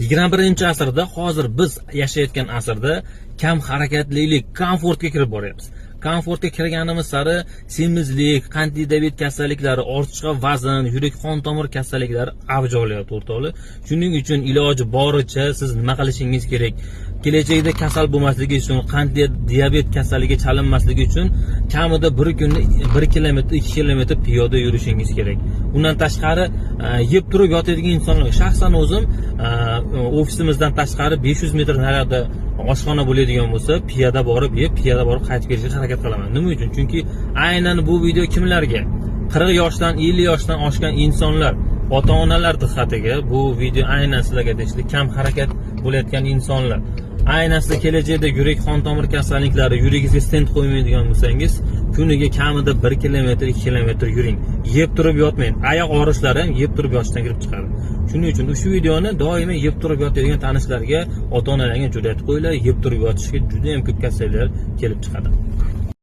21-asrda, hozir biz yashayotgan asrda kam harakatlilik, komfortga kirib boryapmiz. Komfortga kirganimiz sari semizlik, qandli diabet kasalliklari, ortiqcha vazn, yurak qon tomir kasalliklari avj olyapti o'rtoqlar. Shuning uchun iloji boricha siz nima qilishingiz kerak? Kelajakda kasal bo'lmasligi uchun, qandli diabet kasalligiga chalinmasligi uchun kamida bir kunda 1 kilometr, 2 kilometr piyoda yurishingiz kerak. Undan tashqari yeb turib yotadigan insonlar, shaxsan o'zim ofisimizdan tashqari 500 metr narada oshxona bo'ladigan bo'lsa, piyoda borib yeb, piyoda borib qaytib kelishga harakat qilaman. Nima uchun? Chunki aynan bu video kimlarga? 40 yoshdan 50 yoshdan oshgan insonlar, ota-onalar diqqatiga bu video aynan sizlarga tegishli. Kam harakat bo'layotgan insonlar, aynan sizlar kelajakda yurak qon tomir kasalliklari, yuragingizga stent qo'ymaydigan bo'lsangiz, kuniga kamida 1 kilometr, 2 kilometr yuring. Yeb turib yotmang. Oyoq og'rishlari ham yeb turib yotishdan kelib chiqadi. Shuning uchun shu videoni doimo yeb turib yotadigan tanishlarga, ota-onalarga juda aytib qo'yinglar, yeb turib yotishga juda ham ko'p kasalliklar kelib chiqadi.